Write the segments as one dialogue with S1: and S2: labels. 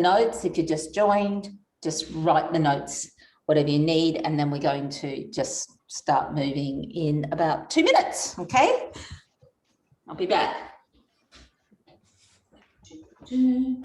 S1: notes. If you just joined, just write the notes, whatever you need, and then we're going to just start moving in about 2 minutes, okay? I'll be back. Just need to...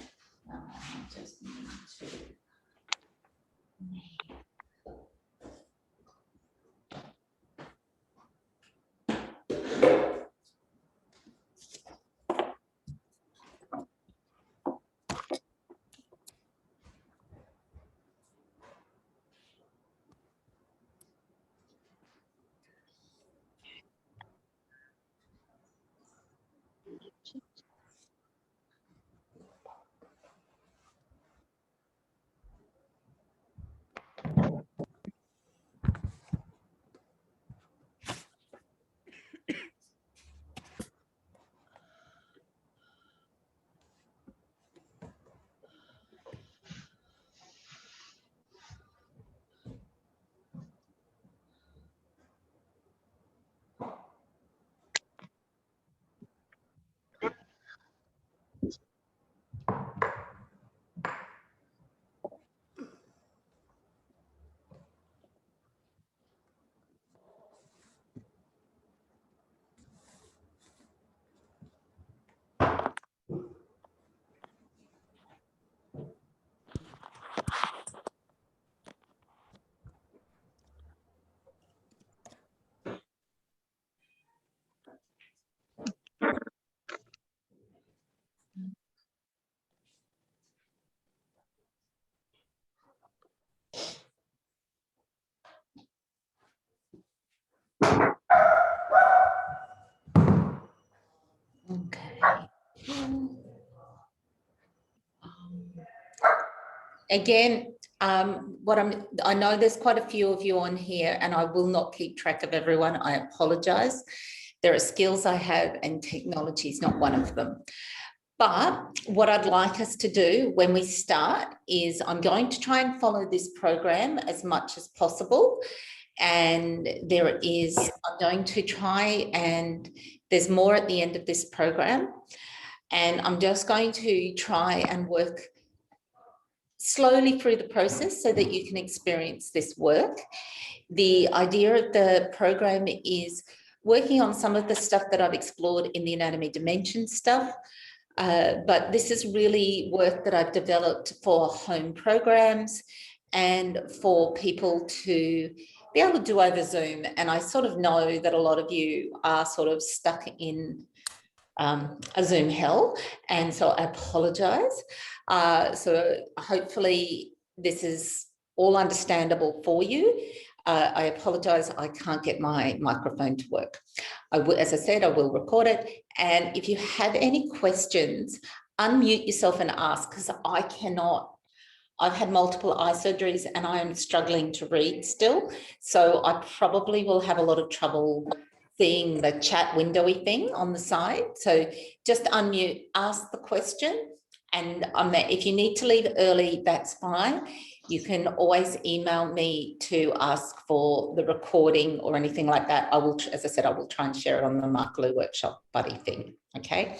S1: Okay. Again, I know there's quite a few of you on here, and I will not keep track of everyone. I apologize. There are skills I have, and technology is not one of them. But what I'd like us to do when we start is I'm going to try and follow this program as much as possible. And I'm going to try, and there's more at the end of this program. And I'm just going to try and work slowly through the process so that you can experience this work. The idea of the program is working on some of the stuff that I've explored in the anatomy dimension stuff. But this is really work that I've developed for home programs and for people to be able to do over Zoom. And I sort of know that a lot of you are sort of stuck in a Zoom hell, and so I apologize. So hopefully this is all understandable for you. I apologize, I can't get my microphone to work. As I said, I will record it. And if you have any questions, unmute yourself and ask, because I cannot. I've had multiple eye surgeries and I am struggling to read still. So I probably will have a lot of trouble seeing the chat windowy thing on the side. So just unmute, ask the question. And if you need to leave early, that's fine. You can always email me to ask for the recording or anything like that. I will, as I said, I will try and share it on the Makarlu workshop buddy thing. Okay.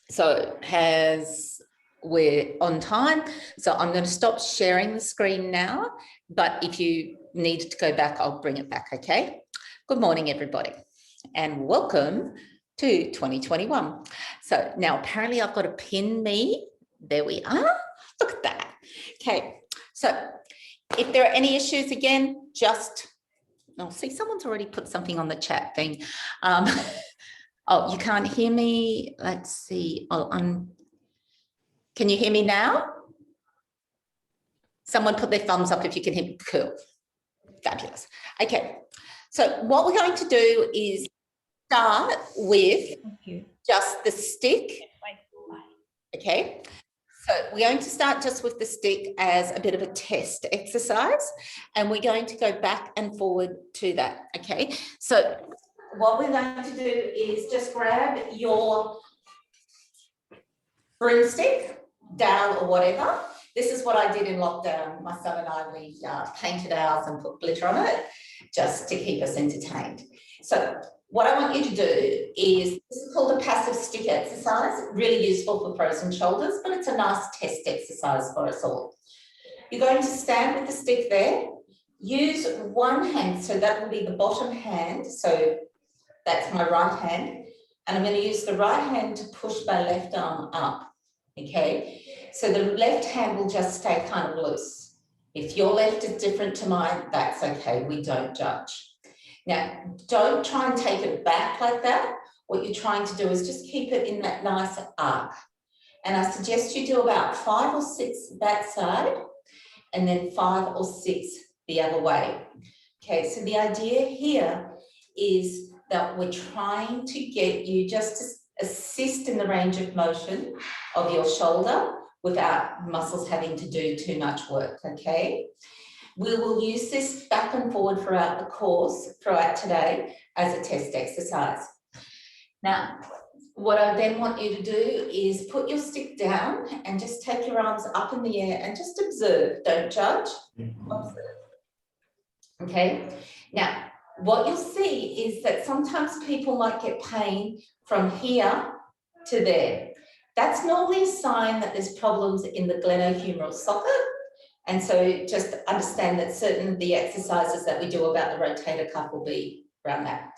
S1: So we're on time. So I'm going to stop sharing the screen now. But if you need to go back, I'll bring it back. Okay. Good morning, everybody, and welcome to 2021. So now apparently I've got to pin me. There we are. Look at that. Okay, so if there are any issues, again, see, someone's already put something on the chat thing. Oh, you can't hear me. Let's see. Can you hear me now? Someone put their thumbs up if you can hear me. Cool. Fabulous. Okay, so what we're going to do is start with just the stick. Okay, so we're going to start just with the stick as a bit of a test exercise, and we're going to go back and forward to that. Okay, so what we're going to do is just grab your broomstick, dowel or whatever. This is what I did in lockdown. My son and I, we painted ours and put glitter on it just to keep us entertained. So what I want you to do is, this is called a passive stick exercise, really useful for frozen shoulders, but it's a nice test exercise for us all. You're going to stand with the stick there, use one hand, so that will be the bottom hand, so that's my right hand, and I'm going to use the right hand to push my left arm up, okay? So the left hand will just stay kind of loose. If your left is different to mine, that's okay, we don't judge. Now, don't try and take it back like that. What you're trying to do is just keep it in that nice arc. And I suggest you do about 5 or 6 that side, and then 5 or 6 the other way. Okay, so the idea here is that we're trying to get you just to assist in the range of motion of your shoulder without muscles having to do too much work, okay? We will use this back and forward throughout the course, throughout today, as a test exercise. Now, what I then want you to do is put your stick down and just take your arms up in the air and just observe, don't judge, observe. Okay, now what you'll see is that sometimes people might get pain from here to there. That's normally a sign that there's problems in the glenohumeral socket. And so just understand that certain of the exercises that we do about the rotator cuff will be around that.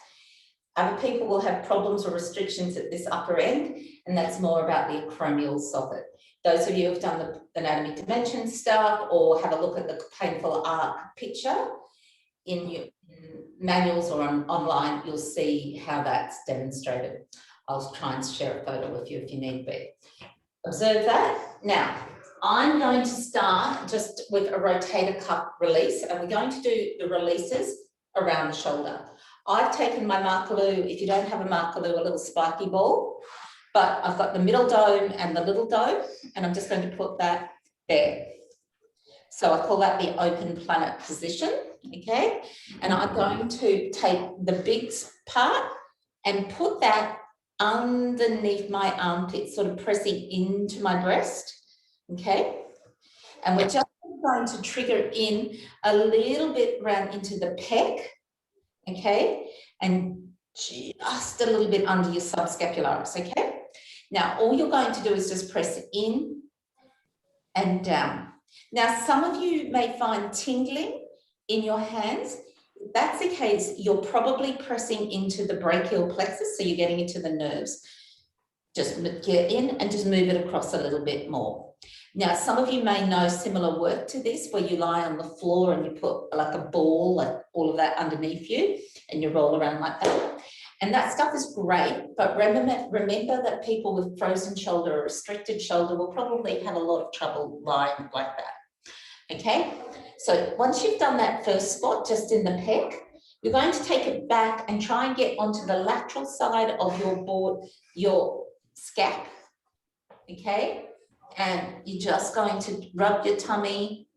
S1: Other people will have problems or restrictions at this upper end, and that's more about the acromial socket. Those of you who have done the anatomy dimension stuff or have a look at the painful arc picture in your manuals or online, you'll see how that's demonstrated. I'll try and share a photo with you if you need be. Observe that. Now, I'm going to start just with a rotator cuff release, and we're going to do the releases around the shoulder. I've taken my Makarlu, if you don't have a Makarlu, a little spiky ball, but I've got the middle dome and the little dome, and I'm just going to put that there. So I call that the open planet position, okay? And I'm going to take the big part and put that underneath my armpit, sort of pressing into my breast, okay? And we're just going to trigger in a little bit around into the pec, okay? And just a little bit under your subscapularis, okay? Now, all you're going to do is just press in and down. Now, some of you may find tingling in your hands. If that's the case, you're probably pressing into the brachial plexus, so you're getting into the nerves. Just get in and just move it across a little bit more. Now, some of you may know similar work to this, where you lie on the floor and you put like a ball, like all of that underneath you, and you roll around like that. And that stuff is great, but remember that people with frozen shoulder or restricted shoulder will probably have a lot of trouble lying like that. Okay, so once you've done that first spot, just in the pec, you're going to take it back and try and get onto the lateral side of your board, your scap, okay? And you're just going to rub your tummy,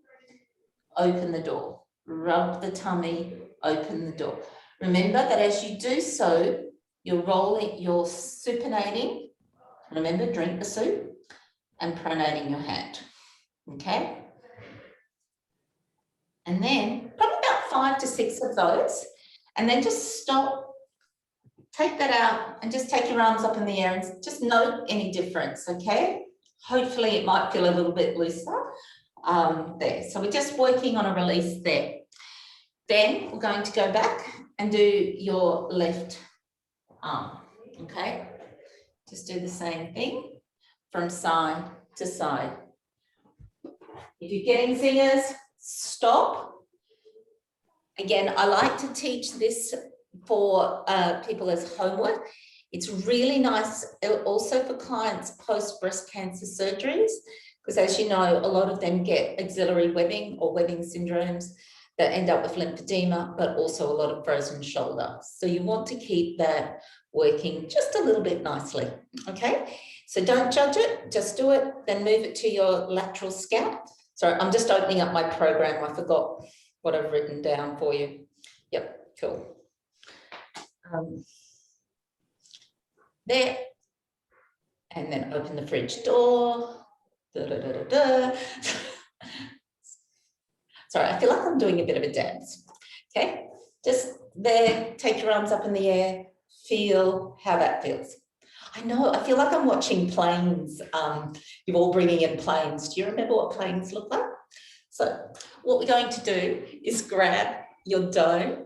S1: open the door. Rub the tummy, open the door. Remember that as you do so, you're rolling, you're supinating. Remember, drink the soup, and pronating your hand, okay? And then probably about 5 to 6 of those, and then just stop, take that out, and just take your arms up in the air and just note any difference, okay? Hopefully it might feel a little bit looser there. So we're just working on a release there. Then we're going to go back and do your left arm, okay? Just do the same thing from side to side. If you're getting zingers, stop. Again, I like to teach this for people as homework. It's really nice also for clients post breast cancer surgeries, because as you know, a lot of them get axillary webbing or webbing syndromes that end up with lymphedema, but also a lot of frozen shoulder. So you want to keep that working just a little bit nicely, okay? So don't judge it, just do it, then move it to your lateral scap. Sorry, I'm just opening up my program. I forgot what I've written down for you. Yep, cool. There, and then open the fridge door. Da, da, da, da, da. Sorry, I feel like I'm doing a bit of a dance. Okay, just there, take your arms up in the air, feel how that feels. I know, I feel like I'm watching planes. You're all bringing in planes. Do you remember what planes look like? So what we're going to do is grab your dome,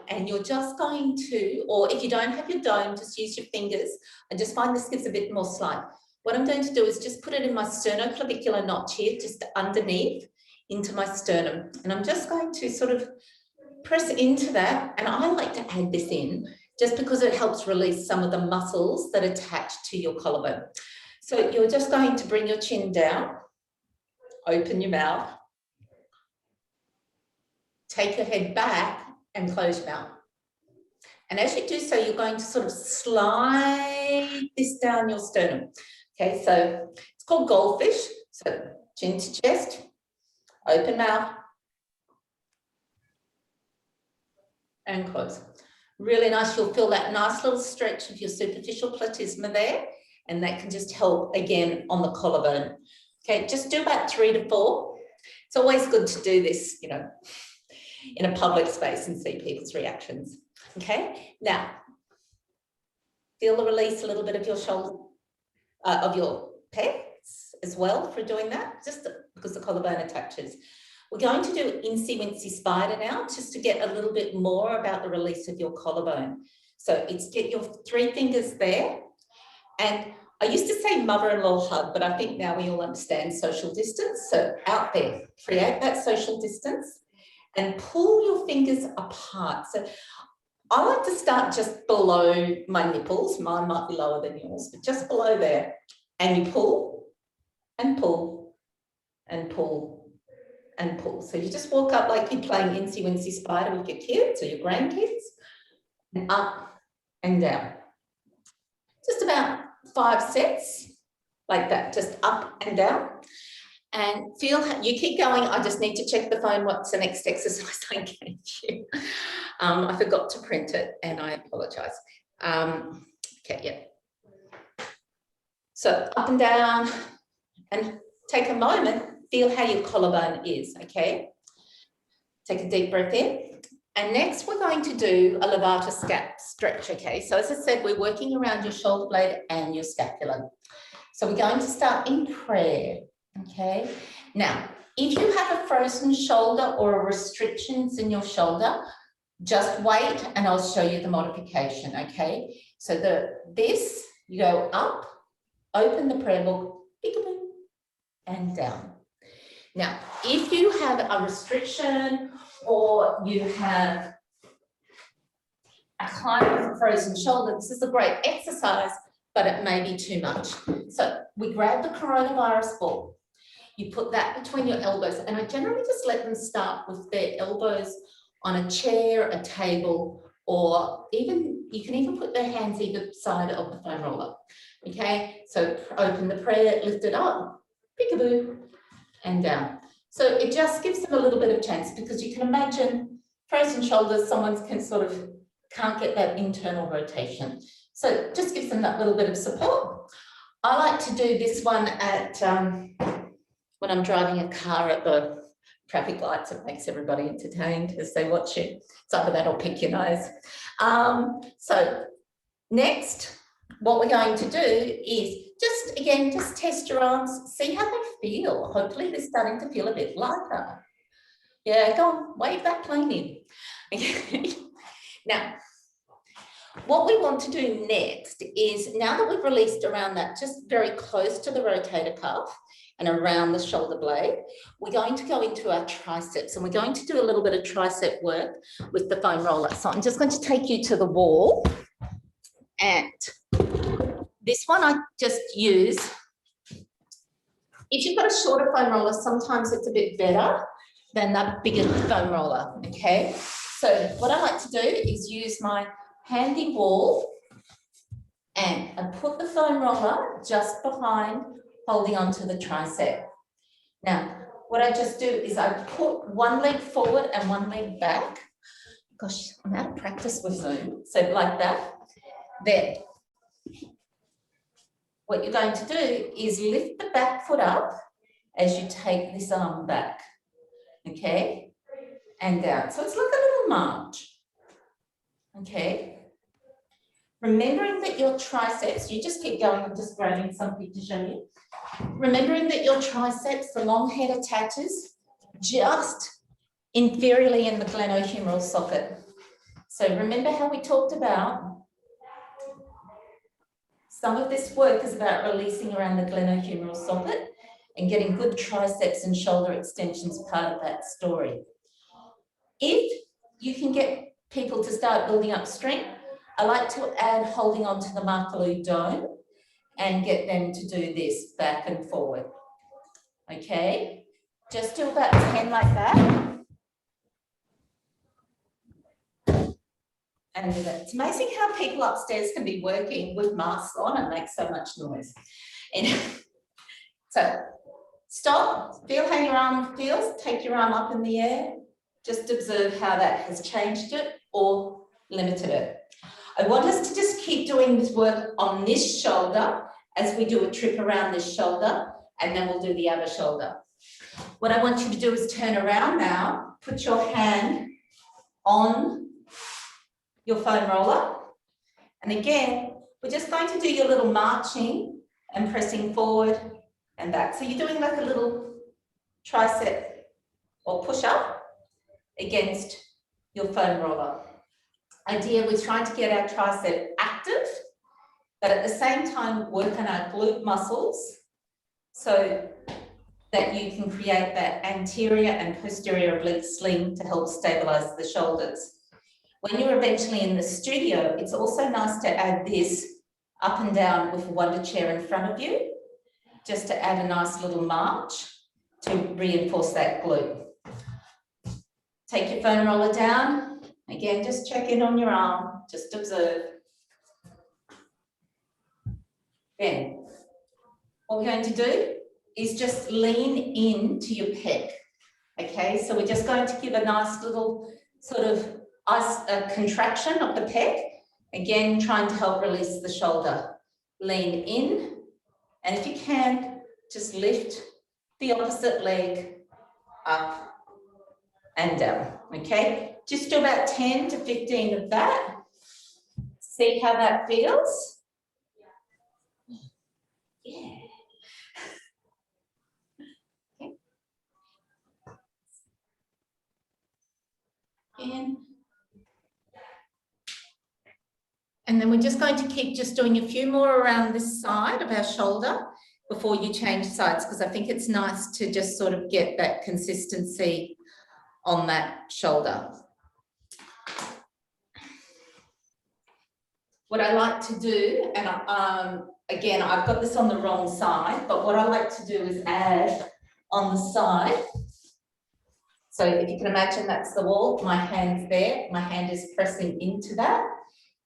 S1: and you're just going to, or if you don't have your dome, just use your fingers. I just find this gives a bit more slide. What I'm going to do is just put it in my sternoclavicular notch here, just underneath into my sternum. And I'm just going to sort of press into that. And I like to add this in just because it helps release some of the muscles that attach to your collarbone. So you're just going to bring your chin down, open your mouth, take your head back and close your mouth. And as you do so, you're going to sort of slide this down your sternum. Okay, so it's called goldfish. So chin to chest, open mouth, and close. Really nice. You'll feel that nice little stretch of your superficial platysma there, and that can just help again on the collarbone. Okay, just do about 3 to 4. It's always good to do this, you know, in a public space and see people's reactions. Okay, now feel the release a little bit of your shoulder, of your pecs as well for doing that, just because the collarbone attaches. We're going to do Incy Wincy Spider now, just to get a little bit more about the release of your collarbone. So it's get your 3 fingers there. And I used to say mother-in-law hug, but I think now we all understand social distance. So out there, create that social distance and pull your fingers apart. So I like to start just below my nipples. Mine might be lower than yours, but just below there. And you pull and pull and pull and pull. So you just walk up like you're playing Incy Wincy Spider with your kids or your grandkids, and up and down. Just about 5 sets like that, just up and down. And feel, you keep going. I just need to check the phone. What's the next exercise I gave you? I forgot to print it and I apologize. Okay, yeah. So up and down, and take a moment, feel how your collarbone is, okay? Take a deep breath in. And next we're going to do a levator scap stretch, okay? So as I said, we're working around your shoulder blade and your scapula. So we're going to start in prayer, okay? Now, if you have a frozen shoulder or restrictions in your shoulder, just wait and I'll show you the modification, okay? So this, you go up, open the prayer book, peekaboo, and down. Now, if you have a restriction or you have a kind of frozen shoulder, this is a great exercise, but it may be too much. So we grab the coronavirus ball, you put that between your elbows, and I generally just let them start with their elbows on a chair, a table, or even, you can even put their hands either side of the foam roller. Okay, so open the prayer, lift it up, peekaboo, and down. So it just gives them a little bit of chance, because you can imagine frozen shoulders, someone can sort of can't get that internal rotation. So just gives them that little bit of support. I like to do this one at when I'm driving a car at the traffic lights. It makes everybody entertained as they watch it. It's either that or pick your nose. So next, what we're going to do is just test your arms, see how they feel. Hopefully they're starting to feel a bit lighter. Yeah, go on, wave that plane in. Okay. Now, what we want to do next is, now that we've released around that, just very close to the rotator cuff and around the shoulder blade, we're going to go into our triceps, and we're going to do a little bit of tricep work with the foam roller. So I'm just going to take you to the wall, and this one I just use. If you've got a shorter foam roller, sometimes it's a bit better than that bigger foam roller, okay? So what I like to do is use my handy wall, and I put the foam roller just behind, holding onto the tricep. Now, what I just do is I put one leg forward and one leg back. Gosh, I'm out of practice with Zoom. So like that. Then what you're going to do is lift the back foot up as you take this arm back, okay, and down. So it's like a little march, okay. Remembering that your triceps, you just keep going, I'm just grabbing something to show you. Remembering that your triceps, the long head attaches just inferiorly in the glenohumeral socket. So remember how we talked about some of this work is about releasing around the glenohumeral socket and getting good triceps and shoulder extensions part of that story. If you can get people to start building up strength, I like to add holding on to the Makarlu dome and get them to do this back and forward. Okay, just do about 10 like that. And it's amazing how people upstairs can be working with masks on and make so much noise. And so stop, feel how your arm feels, take your arm up in the air, just observe how that has changed it or limited it. I want us to just keep doing this work on this shoulder as we do a trip around this shoulder, and then we'll do the other shoulder. What I want you to do is turn around now, put your hand on your foam roller. And again, we're just going to do your little marching and pressing forward and back. So you're doing like a little tricep or push up against your foam roller. Idea, we're trying to get our tricep active, but at the same time work on our glute muscles so that you can create that anterior and posterior oblique sling to help stabilize the shoulders. When you're eventually in the studio, it's also nice to add this up and down with a wonder chair in front of you, just to add a nice little march to reinforce that glute. Take your foam roller down. Again, just check in on your arm, just observe. Then, what we're going to do is just lean into your pec. Okay, so we're just going to give a nice little sort of contraction of the pec, again trying to help release the shoulder. Lean in, and if you can, just lift the opposite leg up and down, okay? Just do about 10 to 15 of that. See how that feels? Yeah. Okay. Again. And then we're just going to keep just doing a few more around this side of our shoulder before you change sides, because I think it's nice to just sort of get that consistency on that shoulder. What I like to do, and again, I've got this on the wrong side, but what I like to do is add on the side. So if you can imagine that's the wall, my hand's there, my hand is pressing into that.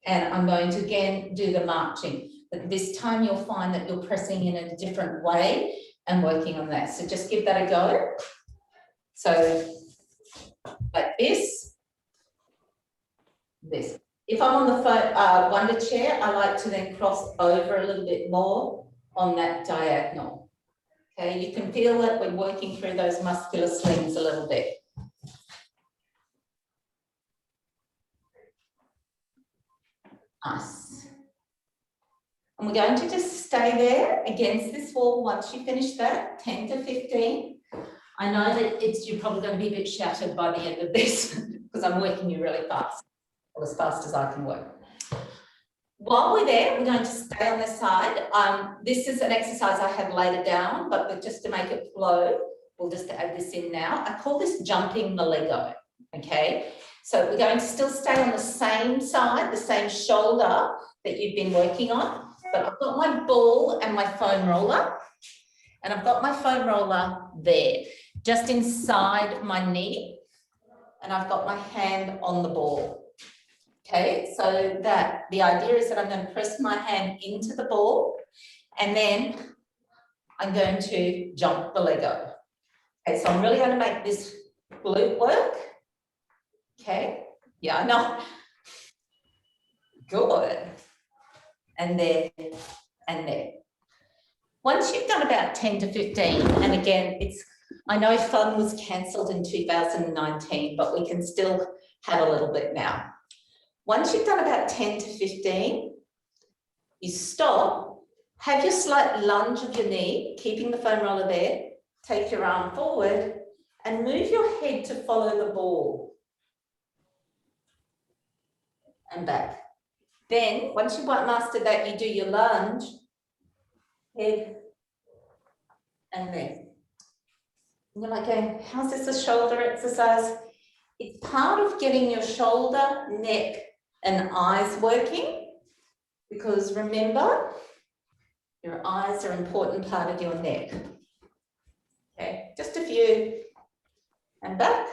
S1: And I'm going to again do the marching, but this time you'll find that you're pressing in a different way and working on that. So just give that a go. So like this. If I'm on the wonder chair, I like to then cross over a little bit more on that diagonal. Okay, you can feel that we're working through those muscular slings a little bit. Nice. And we're going to just stay there against this wall once you finish that, 10 to 15. I know that you're probably going to be a bit shattered by the end of this because I'm working you really fast, or as fast as I can work. While we're there, we're going to stay on this side. This is an exercise I have later down, but just to make it flow, we'll just add this in now. I call this jumping the Lego, okay? So we're going to still stay on the same side, the same shoulder that you've been working on, but I've got my ball and my foam roller, and I've got my foam roller there, just inside my knee, and I've got my hand on the ball. Okay, so that the idea is that I'm going to press my hand into the ball, and then I'm going to jump the Lego. Okay, so I'm really going to make this glute work. Okay, yeah, I know. Good. And there, and there. Once you've done about 10 to 15, and again, I know fun was cancelled in 2019, but we can still have a little bit now. Once you've done about 10 to 15, You stop, have your slight lunge of your knee, keeping the foam roller there, take your arm forward and move your head to follow the ball. And back. Then, once you've mastered that, you do your lunge, head, and then. And you're like going, how's this a shoulder exercise? It's part of getting your shoulder, neck, and eyes working, because remember, your eyes are an important part of your neck. Okay, just a few, and back.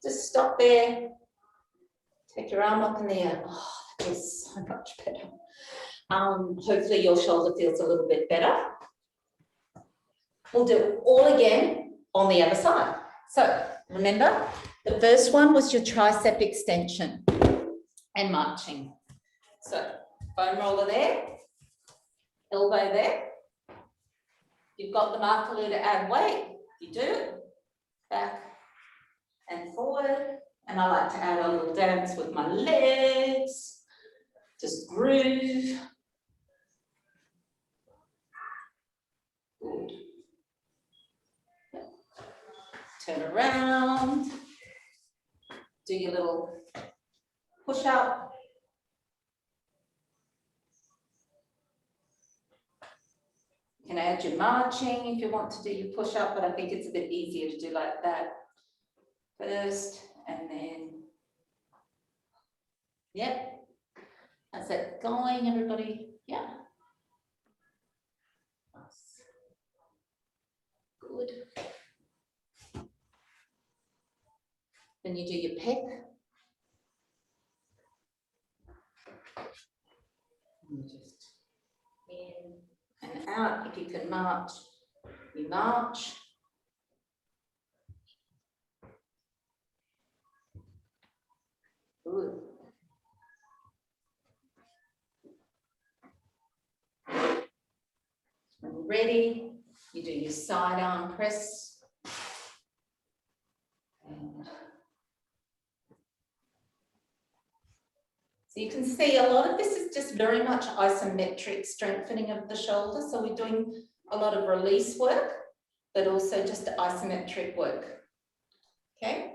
S1: Just stop there. Take your arm up in the air. Oh, that feels so much better. Hopefully your shoulder feels a little bit better. We'll do it all again on the other side. So remember, the first one was your tricep extension and marching. So foam roller there, elbow there. You've got the Makarlu to add weight. You do it, back and forward. And I like to add a little dance with my legs. Just groove. Good. Turn around. Do your little push up. You can add your marching if you want to do your push up, but I think it's a bit easier to do like that first, and then, yep. How's that going, everybody? Yeah. Good. Then you do your pec. And just in and out. If you can march, you march. Good. When you're ready, you do your side arm press. And so you can see a lot of this is just very much isometric strengthening of the shoulder. So we're doing a lot of release work, but also just isometric work. Okay.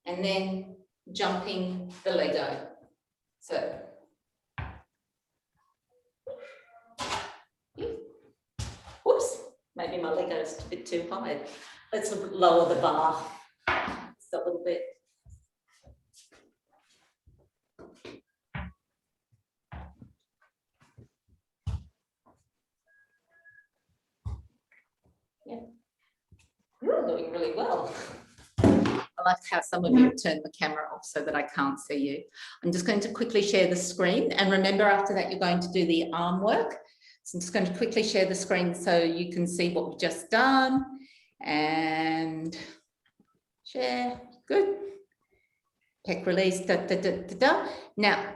S1: And then jumping the Lego. So, whoops, maybe my Lego's a bit too high. Let's lower the bar just a little bit. Yeah, you're doing really well. I like how some of you turn the camera off so that I can't see you. I'm just going to quickly share the screen. And remember, after that, you're going to do the arm work. So I'm just going to quickly share the screen so you can see what we've just done. And share. Good. Pec release. Da, da, da, da, da. Now,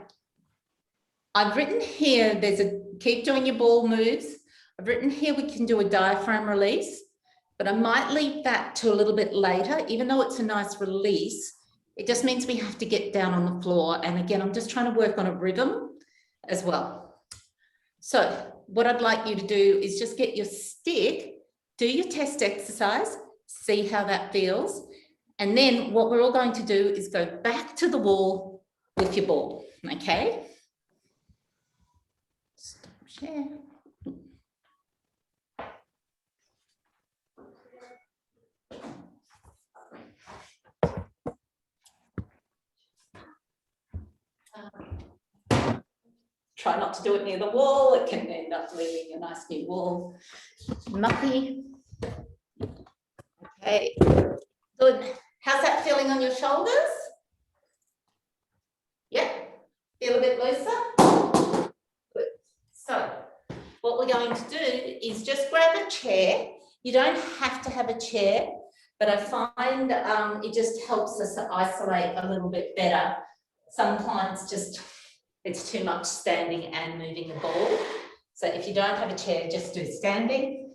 S1: I've written here, there's a keep doing your ball moves. I've written here we can do a diaphragm release. But I might leave that to a little bit later, even though it's a nice release. It just means we have to get down on the floor. And again, I'm just trying to work on a rhythm as well. So what I'd like you to do is just get your stick, do your test exercise, see how that feels. And then what we're all going to do is go back to the wall with your ball, okay? Stop share. Try not to do it near the wall. It can end up leaving a nice new wall mucky. Okay, good. How's that feeling on your shoulders? Yeah, feel a bit looser? Good. So what we're going to do is just grab a chair. You don't have to have a chair, but I find it just helps us isolate a little bit better. Some clients just, it's too much standing and moving the ball. So if you don't have a chair, just do standing.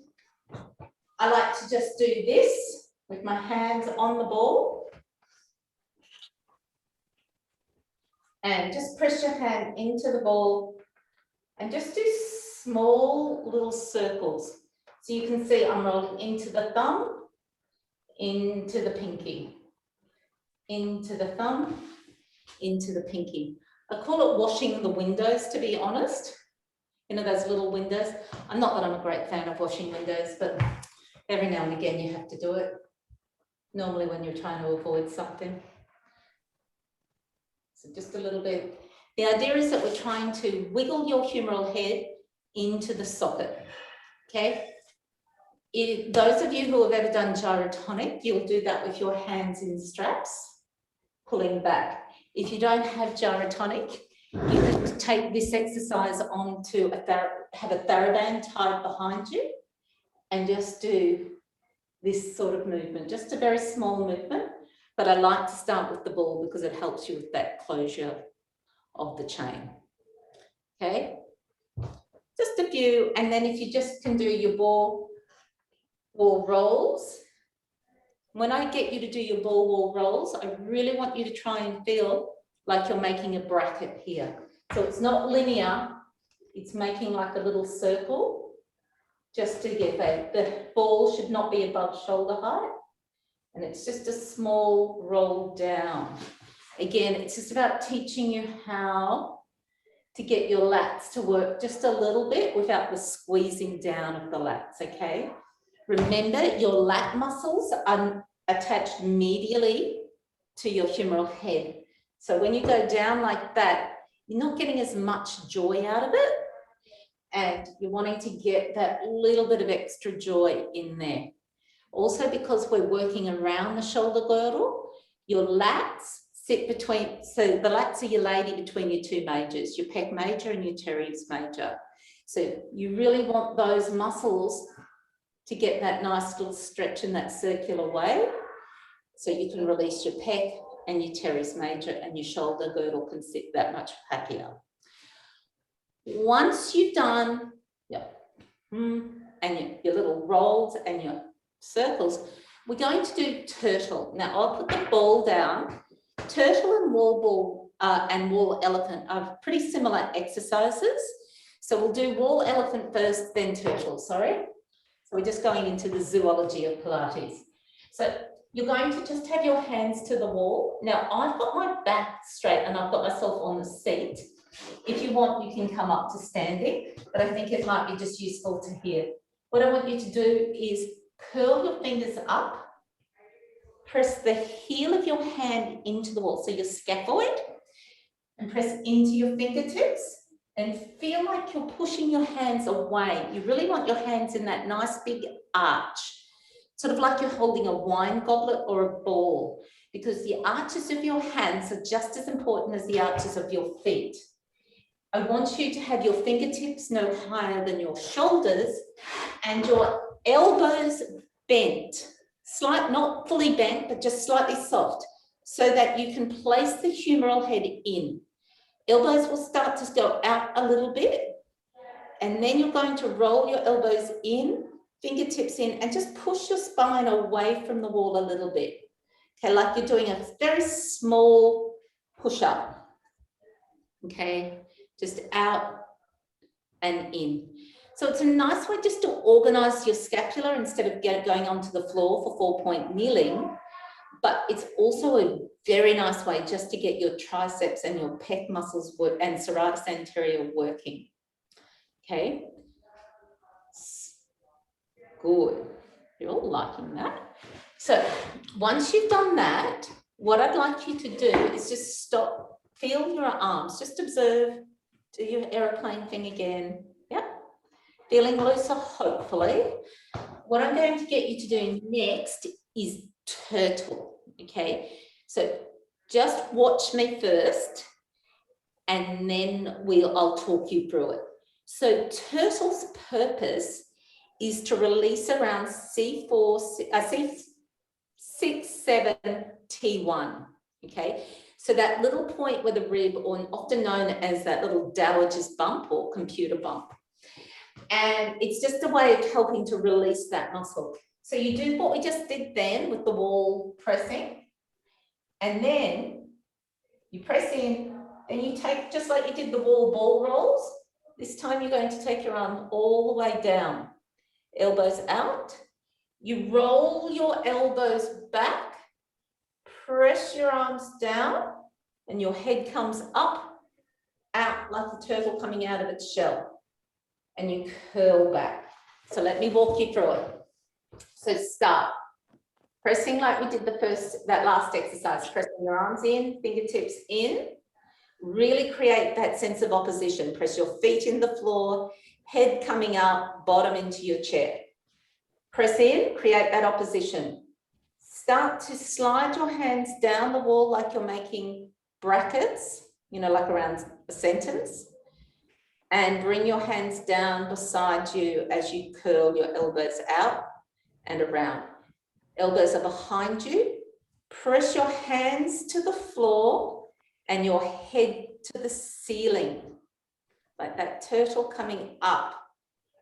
S1: I like to just do this with my hands on the ball. And just press your hand into the ball and just do small little circles. So you can see I'm rolling into the thumb, into the pinky, into the thumb, into the pinky. I call it washing the windows, to be honest. You know, those little windows. I'm not that I'm a great fan of washing windows, but every now and again you have to do it. Normally when you're trying to avoid something. So just a little bit. The idea is that we're trying to wiggle your humeral head into the socket, okay? Those of you who have ever done gyrotonic, you'll do that with your hands in straps, pulling back. If you don't have gyrotonic, you can take this exercise on to have a TheraBand tied behind you and just do this sort of movement, just a very small movement. But I like to start with the ball because it helps you with that closure of the chain. Okay, just a few, and then if you just can do your ball rolls. When I get you to do your ball rolls, I really want you to try and feel like you're making a bracket here. So it's not linear, it's making like a little circle just to get that. The ball should not be above shoulder height. And it's just a small roll down. Again, it's just about teaching you how to get your lats to work just a little bit without the squeezing down of the lats, okay? Remember, your lat muscles are attached medially to your humeral head. So when you go down like that, you're not getting as much joy out of it. And you're wanting to get that little bit of extra joy in there. Also, because we're working around the shoulder girdle, your lats sit between, so the lats are your lady between your two majors, your pec major and your teres major. So you really want those muscles to get that nice little stretch in that circular way. So you can release your pec and your teres major, and your shoulder girdle can sit that much happier. Once you've done and your little rolls and your circles, we're going to do turtle. Now I'll put the ball down. Turtle and wall ball and wall elephant are pretty similar exercises. So we'll do wall elephant first, then turtle, sorry. So we're just going into the zoology of Pilates. So you're going to just have your hands to the wall. Now I've got my back straight and I've got myself on the seat. If you want, you can come up to standing, but I think it might be just useful to hear. What I want you to do is curl your fingers up, press the heel of your hand into the wall, so your scaphoid, and press into your fingertips and feel like you're pushing your hands away. You really want your hands in that nice big arch, sort of like you're holding a wine goblet or a ball, because the arches of your hands are just as important as the arches of your feet. I want you to have your fingertips no higher than your shoulders and your elbows bent, not fully bent, but just slightly soft, so that you can place the humeral head in. Elbows will start to go out a little bit, and then you're going to roll your elbows in, fingertips in, and just push your spine away from the wall a little bit. Okay, like you're doing a very small push-up. Okay, just out and in. So it's a nice way just to organize your scapula instead of going onto the floor for 4-point kneeling, but it's also a very nice way just to get your triceps and your pec muscles work and serratus anterior working. Okay, good. You're all liking that. So once you've done that, what I'd like you to do is just stop, feel your arms, just observe, do your aeroplane thing again. Yep. Feeling looser, hopefully. What I'm going to get you to do next is turtle, okay? So just watch me first, and then I'll talk you through it. So turtle's purpose is to release around C6, 7, T1, okay? So that little point where the rib, or often known as that little dowager's bump or computer bump. And it's just a way of helping to release that muscle. So you do what we just did then with the wall pressing, and then you press in and you take, just like you did the wall ball rolls, this time you're going to take your arm all the way down, elbows out. You roll your elbows back, press your arms down, and your head comes up, out like a turtle coming out of its shell. And you curl back. So let me walk you through it. So start pressing like we did that last exercise, pressing your arms in, fingertips in. Really create that sense of opposition. Press your feet in the floor, head coming up, bottom into your chair. Press in, create that opposition. Start to slide your hands down the wall like you're making brackets, you know, like around a sentence. And bring your hands down beside you as you curl your elbows out and around. Elbows are behind you. Press your hands to the floor and your head to the ceiling, like that turtle coming up.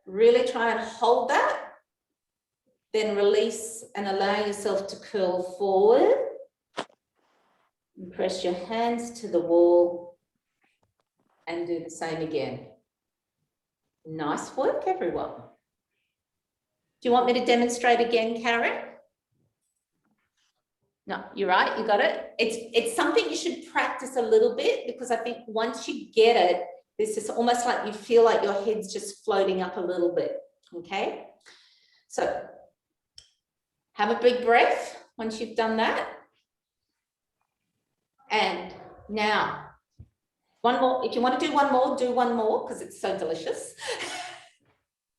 S1: Really try and hold that. Then release and allow yourself to curl forward. And press your hands to the wall and do the same again. Nice work, everyone. Do you want me to demonstrate again, Karen? No, you're right, you got it. It's something you should practice a little bit, because I think once you get it, this is almost like you feel like your head's just floating up a little bit, okay? So have a big breath once you've done that. And now, one more. If you want to do one more, because it's so delicious.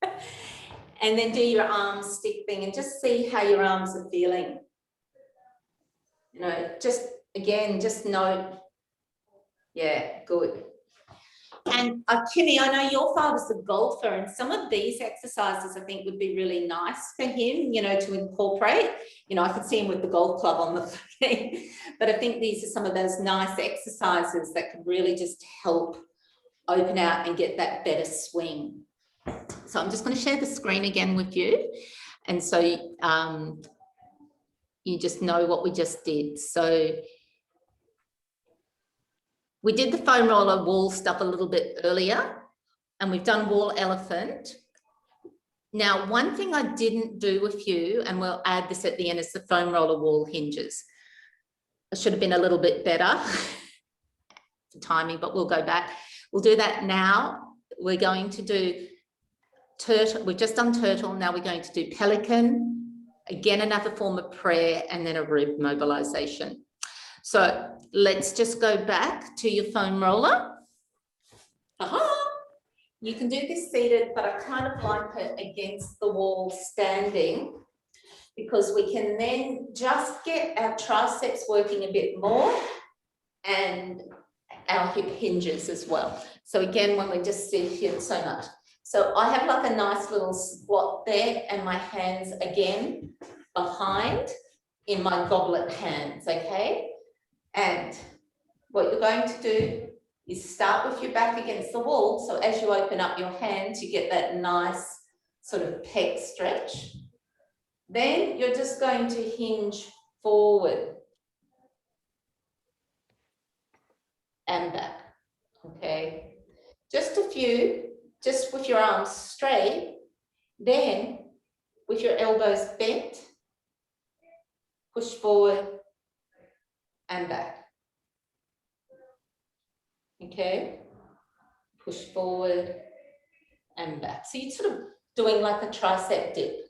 S1: And then do your arm stick thing and just see how your arms are feeling. You know, just again, just note. Yeah, good. And Timmy, I know your father's a golfer, and some of these exercises I think would be really nice for him, you know, to incorporate. You know, I could see him with the golf club on the thing, but I think these are some of those nice exercises that could really just help open out and get that better swing. So I'm just going to share the screen again with you. And so you just know what we just did. So we did the foam roller wall stuff a little bit earlier, and we've done wall elephant. Now, one thing I didn't do with you, and we'll add this at the end, is the foam roller wall hinges. I should have been a little bit better for timing, but we'll go back. We'll do that now. We're going to do turtle. We've just done turtle. Now we're going to do pelican. Again, another form of prayer, and then a rib mobilization. So let's just go back to your foam roller. Aha! You can do this seated, but I kind of like it against the wall standing, because we can then just get our triceps working a bit more and our hip hinges as well. So again, when we just sit here so much. So I have like a nice little squat there, and my hands again behind in my goblet hands, okay? And what you're going to do is start with your back against the wall. So as you open up your hands, you get that nice sort of pec stretch. Then you're just going to hinge forward and back, okay? Just a few, just with your arms straight. Then with your elbows bent, push forward and back. Okay, push forward and back. So you're sort of doing like a tricep dip.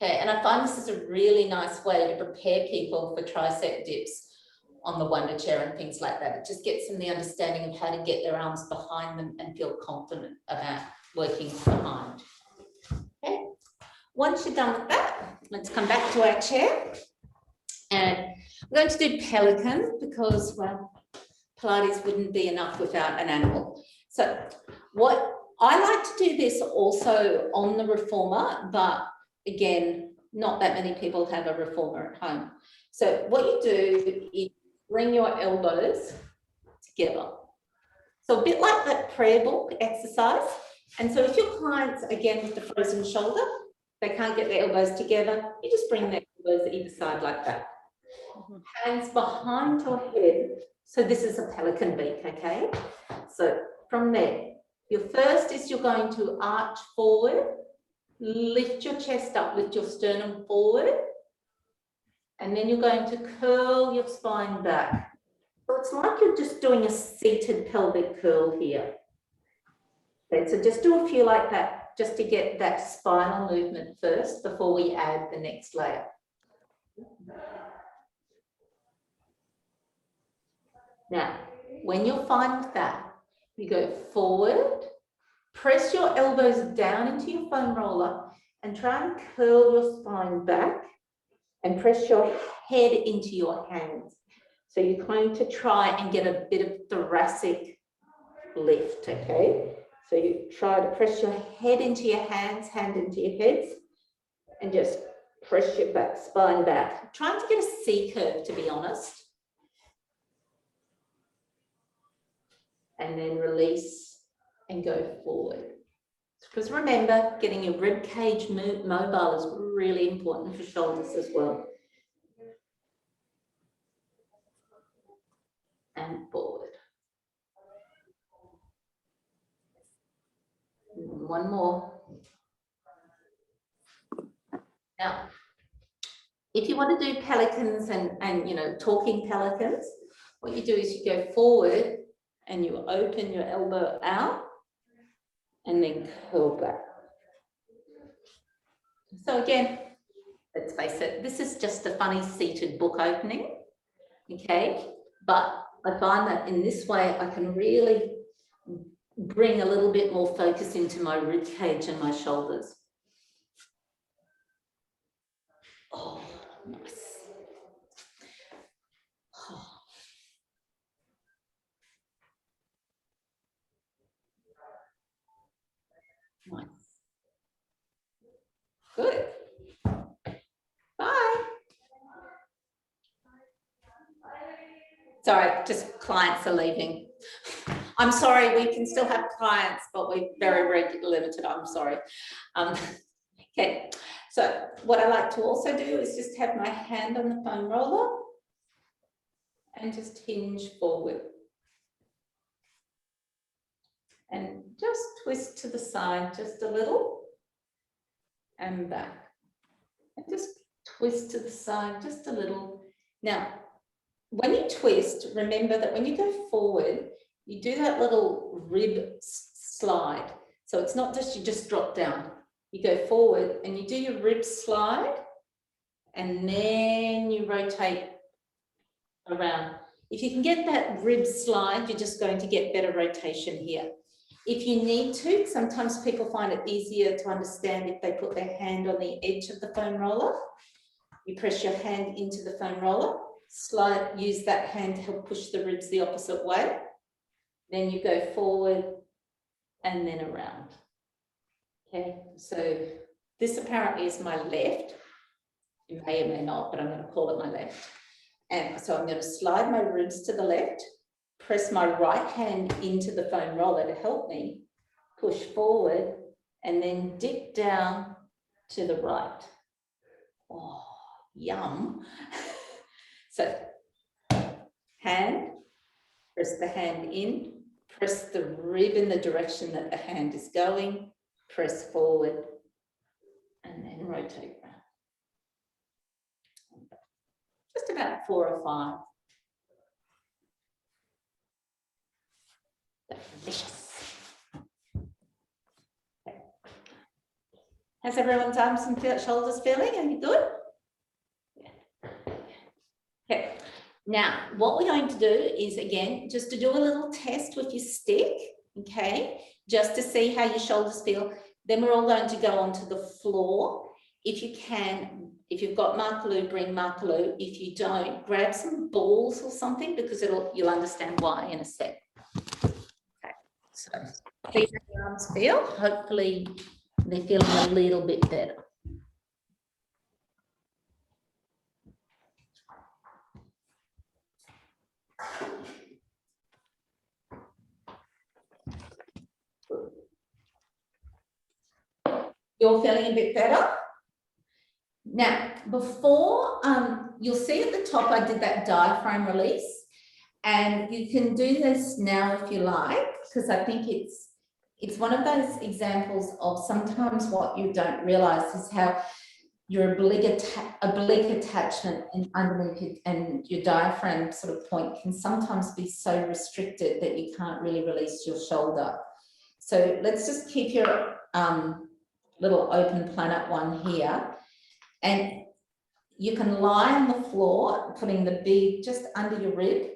S1: Okay, and I find this is a really nice way to prepare people for tricep dips on the wonder chair and things like that. It just gets them the understanding of how to get their arms behind them and feel confident about working behind. Okay, once you're done with that, let's come back to our chair. And we're going to do pelican because, well, Pilates wouldn't be enough without an animal. So what I like to do this also on the reformer, but again, not that many people have a reformer at home. So what you do is bring your elbows together. So a bit like that prayer book exercise. And so if your clients, again, with the frozen shoulder, They can't get their elbows together. You just bring their elbows either side like that. Hands behind your head. So this is a pelican beak, okay? So from there, your first is you're going to arch forward, lift your chest up, lift your sternum forward, and then you're going to curl your spine back. So it's like you're just doing a seated pelvic curl here. Okay, so just do a few like that, just to get that spinal movement first before we add the next layer. Now, when you're fine with that, you go forward, press your elbows down into your foam roller and try and curl your spine back and press your head into your hands. So you're going to try and get a bit of thoracic lift, okay? So you try to press your head into your hands, hand into your heads, and just press your back, spine back. Trying to get a C curve, to be honest. And then release and go forward. Because remember, getting your rib cage mobile is really important for shoulders as well. And forward. And one more. Now, if you want to do pelicans and you know, talking pelicans, what you do is you go forward and you open your elbow out and then curl back. So again, let's face it, this is just a funny seated book opening, okay? But I find that in this way, I can really bring a little bit more focus into my rib cage and my shoulders. Oh, nice. Oh. Nice. Good. Bye. Sorry, just clients are leaving. I'm sorry, we can still have clients, but we're very limited. I'm sorry. Okay, so what I like to also do is just have my hand on the foam roller and just hinge forward. And just twist to the side just a little and back. And just twist to the side just a little. Now, when you twist, remember that when you go forward, you do that little rib slide. So it's not just you just drop down. You go forward and you do your rib slide and then you rotate around. If you can get that rib slide, you're just going to get better rotation here. If you need to, sometimes people find it easier to understand if they put their hand on the edge of the foam roller. You press your hand into the foam roller, slide, use that hand to help push the ribs the opposite way. Then you go forward and then around. Okay, so this apparently is my left. You may or may not, but I'm going to call it my left. And so I'm going to slide my ribs to the left, press my right hand into the foam roller to help me push forward, and then dip down to the right. Oh, yum. So hand, press the hand in, press the rib in the direction that the hand is going, press forward, and then rotate around. Just about 4 or 5. Delicious. Okay. Has everyone's arms and shoulders feeling? Are you good? Yeah. Okay. Now, what we're going to do is, again, just to do a little test with your stick, okay, just to see how your shoulders feel. Then we're all going to go onto the floor. If you can, if you've got Makarlu, bring Makarlu. If you don't, grab some balls or something, because you'll understand why in a sec. Okay, so see how your arms feel. Hopefully they're feeling a little bit better. You're feeling a bit better? Now, before, you'll see at the top, I did that diaphragm release, and you can do this now if you like, because I think it's one of those examples of sometimes what you don't realize is how your oblique attachment underneath and your diaphragm sort of point can sometimes be so restricted that you can't really release your shoulder. So let's just keep your little open planet one here, and you can lie on the floor, putting the big just under your rib.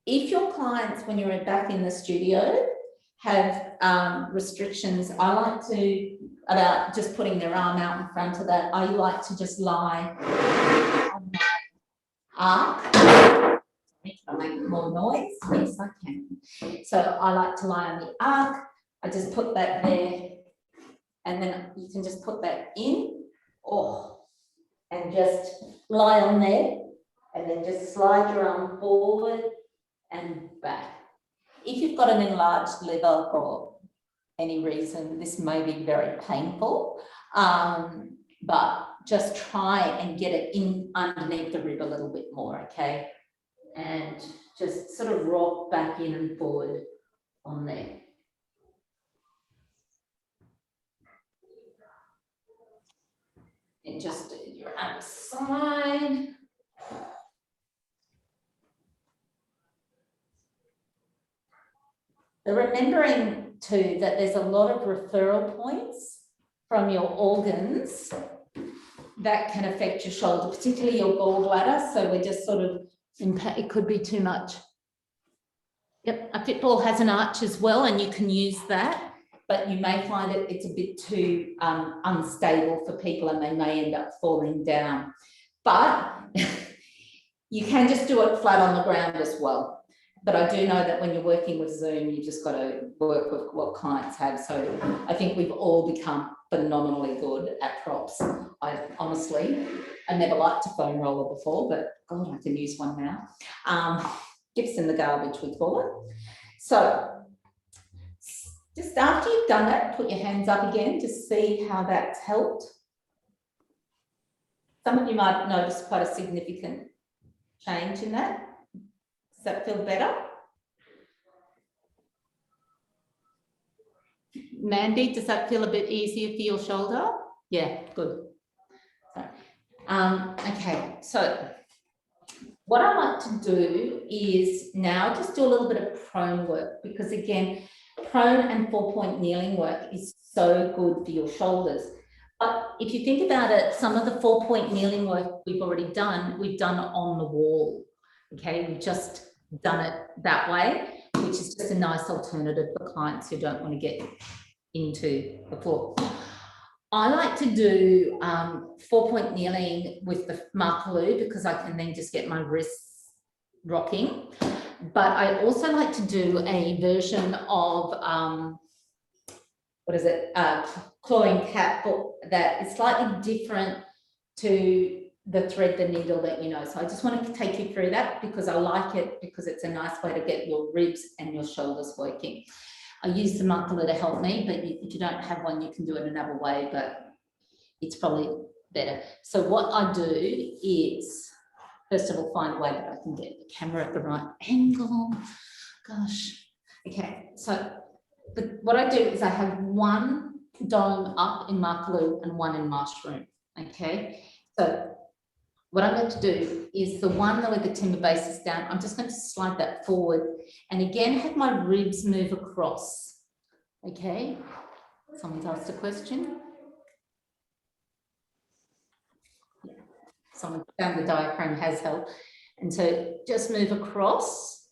S1: If your clients, when you're back in the studio, have restrictions, I like to, about just putting their arm out in front of that, I like to just lie on my arc. Can I make more noise? Yes, I can. So I like to lie on the arc. I just put that there, and then you can just put that in, and just lie on there, and then just slide your arm forward and back. If you've got an enlarged liver for any reason, this may be very painful, but just try and get it in underneath the rib a little bit more, okay? And just sort of rock back in and forward on there. And just do your other side. Remembering too that there's a lot of referral points from your organs that can affect your shoulder, particularly your gallbladder. So we're just sort of, it could be too much. Yep, a pitbull has an arch as well, and you can use that, but you may find it's a bit too unstable for people, and they may end up falling down. But you can just do it flat on the ground as well. But I do know that when you're working with Zoom, you just got to work with what clients have. So I think we've all become phenomenally good at props. I never liked a foam roller before, but God, I can use one now. Gifts in the garbage, we call it. So just after you've done it, put your hands up again to see how that's helped. Some of you might notice quite a significant change in that. Does that feel better? Mandy, does that feel a bit easier for your shoulder? Yeah, good. Okay, so what I like to do is now just do a little bit of prone work, because again, prone and 4-point kneeling work is so good for your shoulders. But if you think about it, some of the 4-point kneeling work we've already done, we've done on the wall. Okay, we've just done it that way, which is just a nice alternative for clients who don't want to get into the floor. I like to do 4-point kneeling with the Makarlu, because I can then just get my wrists rocking. But I also like to do a version of, clawing cat that is slightly different to the thread the needle that you know. So I just want to take you through that because I like it, because it's a nice way to get your ribs and your shoulders working. I use the Makarlu to help me, but if you don't have one, you can do it another way, but it's probably better. So what I do is, first of all, find a way that I can get the camera at the right angle. Gosh. Okay, so what I do is I have one dome up in Makarlu and one in mushroom. Okay, so what I'm going to do is the one where the timber base is down, I'm just going to slide that forward and again have my ribs move across. Okay, someone's asked a question. Yeah. Someone found the diaphragm has helped. And so just move across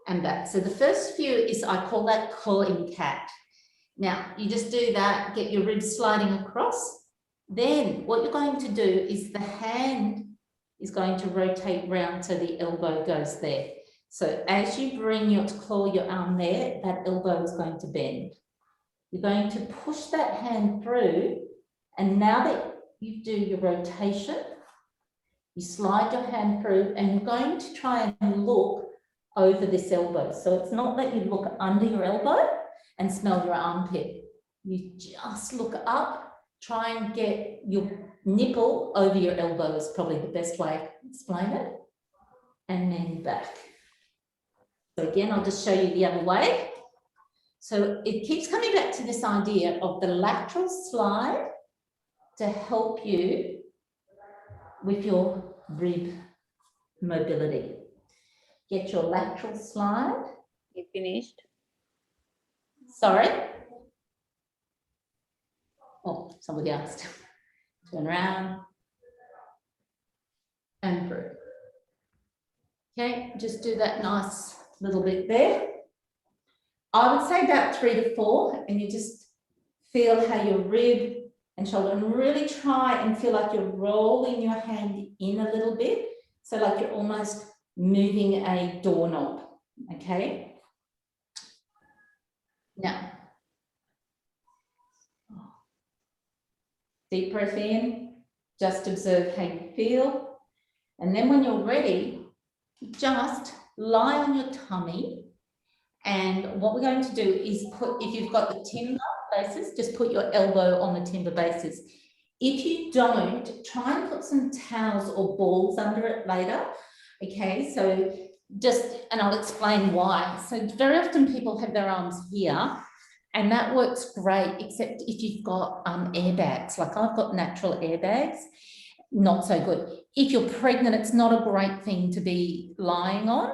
S1: and back. So the first few is, I call that clawing cat. Now you just do that, get your ribs sliding across. Then what you're going to do is the hand is going to rotate round so the elbow goes there. So as you bring your claw your arm there, that elbow is going to bend. You're going to push that hand through, and now that you do your rotation, you slide your hand through and you're going to try and look over this elbow. So it's not that you look under your elbow and smell your armpit. You just look up, try and get your nipple over your elbow is probably the best way to explain it. And then back. So again, I'll just show you the other way. So it keeps coming back to this idea of the lateral slide to help you with your rib mobility. Get your lateral slide.
S2: You finished?
S1: Sorry. Oh, somebody asked. Turn around and through. Okay, just do that nice little bit there. I would say about 3 to 4, and you just feel how your rib and shoulder, and really try and feel like you're rolling your hand in a little bit. So like you're almost moving a doorknob, okay? Now, deep breath in, just observe how you feel. And then when you're ready, just lie on your tummy. And what we're going to do is put, if you've got the timber bases, just put your elbow on the timber bases. If you don't, try and put some towels or balls under it later. Okay, so just, and I'll explain why. So very often people have their arms here, and that works great, except if you've got airbags. Like I've got natural airbags, not so good. If you're pregnant, it's not a great thing to be lying on.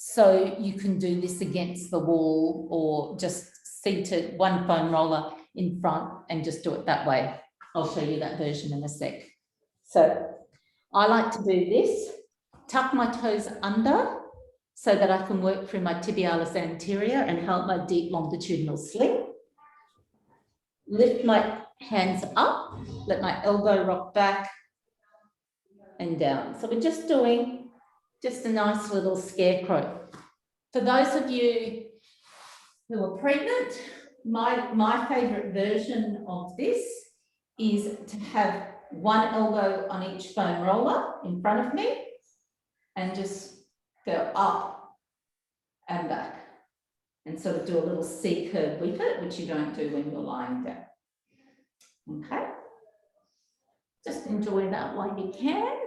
S1: So you can do this against the wall or just seated, one foam roller in front and just do it that way. I'll show you that version in a sec. So I like to do this, tuck my toes under so that I can work through my tibialis anterior and help my deep longitudinal sling. Lift my hands up, let my elbow rock back and down. So we're just doing just a nice little scarecrow. For those of you who are pregnant, my favourite version of this is to have one elbow on each foam roller in front of me and just go up and back and sort of do a little C curve with it, which you don't do when you're lying down. Okay, just enjoy that while you can.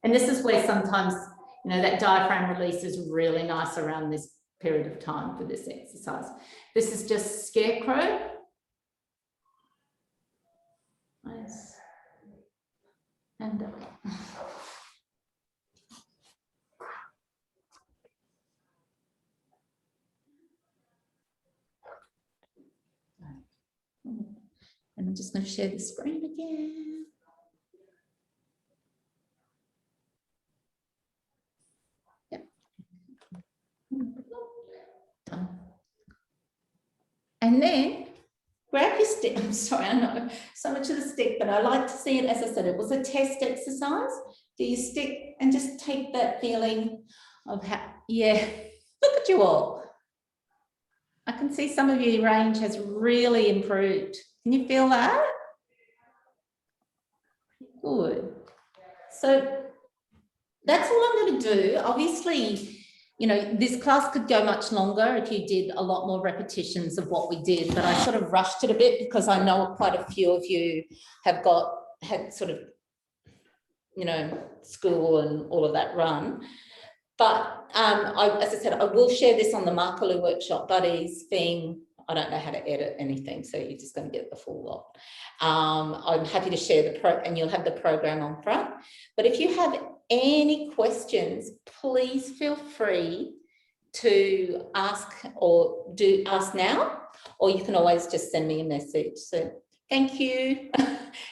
S1: And this is where sometimes, you know, that diaphragm release is really nice around this period of time for this exercise. This is just scarecrow. Nice. And I'm just going to share the screen again. Yep. Done. And then grab your stick. I'm sorry, I know so much of the stick, but I like to see it, as I said, it was a test exercise. Do you stick and just take that feeling of how, yeah, look at you all. I can see some of your range has really improved. Can you feel that? Good. So that's all I'm going to do. Obviously, you know, this class could go much longer if you did a lot more repetitions of what we did, but I sort of rushed it a bit because I know quite a few of you have had sort of, you know, school and all of that run. But as I said, I will share this on the Makarlu workshop buddies thing. I don't know how to edit anything, so you're just going to get the full lot. I'm happy to share and you'll have the program on front. But if you have any questions, please feel free to ask now, or you can always just send me a message. So thank you.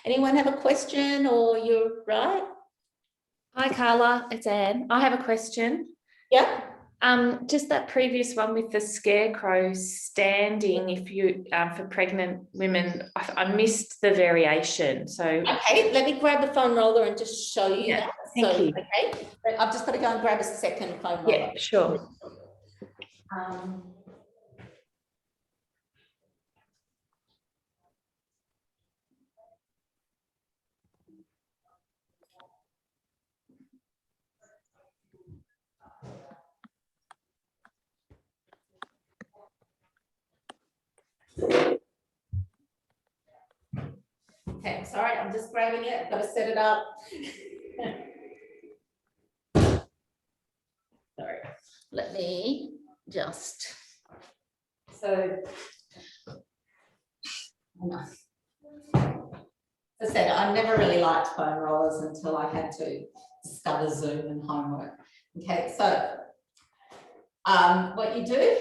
S1: Anyone have a question, or you're right?
S2: Hi, Carla, it's Anne. I have a question.
S1: Yeah.
S2: Just that previous one with the scarecrow standing, if you for pregnant women, I missed the variation. So
S1: okay, let me grab the foam roller and just show you that.
S2: Thank you.
S1: Okay, but I've just got to go and grab a second foam roller.
S2: Yeah, sure.
S1: Okay, I'm sorry, I'm just grabbing it. I've got to set it up. Sorry, let me just. So, as I said, I never really liked foam rollers until I had to discover Zoom and homework. Okay, so what you do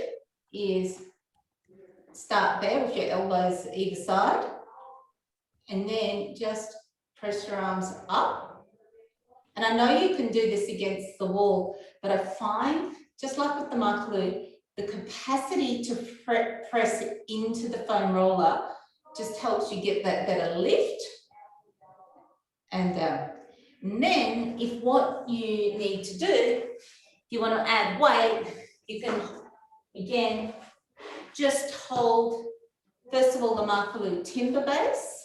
S1: is start there with your elbows either side, and then just press your arms up. And I know you can do this against the wall, but I find, just like with the Makarlu, the capacity to press it into the foam roller just helps you get that better lift and down. And then if what you need to do, if you want to add weight, you can, again, just hold, first of all, the Makarlu timber base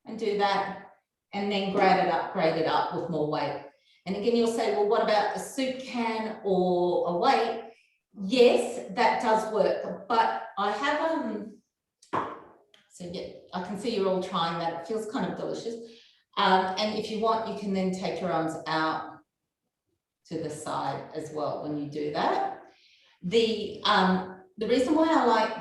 S1: and do that, and then grade it up with more weight. And again, you'll say, well, what about a soup can or a weight? Yes, that does work, but I have, so yeah, I can see you're all trying that. It feels kind of delicious. And if you want, you can then take your arms out to the side as well when you do that. The reason why I like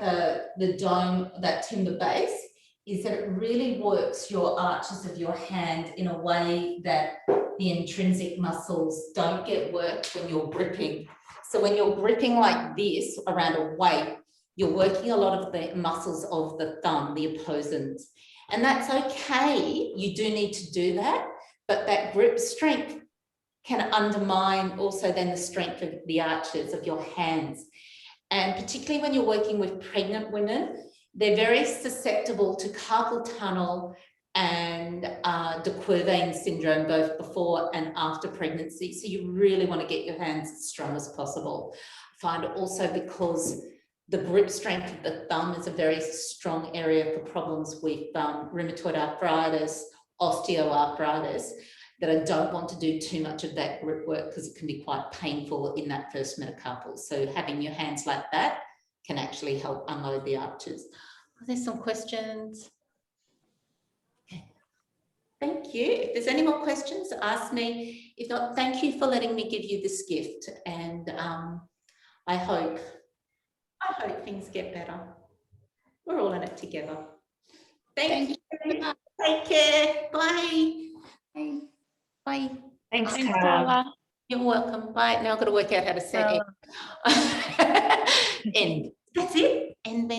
S1: the dome, that timber base, is that it really works your arches of your hand in a way that the intrinsic muscles don't get worked when you're gripping. So when you're gripping like this around a weight, you're working a lot of the muscles of the thumb, the opposins. And that's okay, you do need to do that, but that grip strength can undermine also then the strength of the arches of your hands. And particularly when you're working with pregnant women, they're very susceptible to carpal tunnel and de Quervain syndrome, both before and after pregnancy. So you really want to get your hands as strong as possible. I find also because the grip strength of the thumb is a very strong area for problems with rheumatoid arthritis, osteoarthritis, that I don't want to do too much of that grip work because it can be quite painful in that first metacarpal. So having your hands like that can actually help unload the arches. Are there some questions? Okay. Thank you. If there's any more questions, ask me. If not, thank you for letting me give you this gift. And I hope things get better. We're all in it together. Thank you. Take care. Bye. Bye. Bye.
S2: Thanks,
S3: Thanks,
S2: Carla.
S3: Carla.
S1: You're welcome. Bye. Now I've got to work out how to say it. End. That's it. And then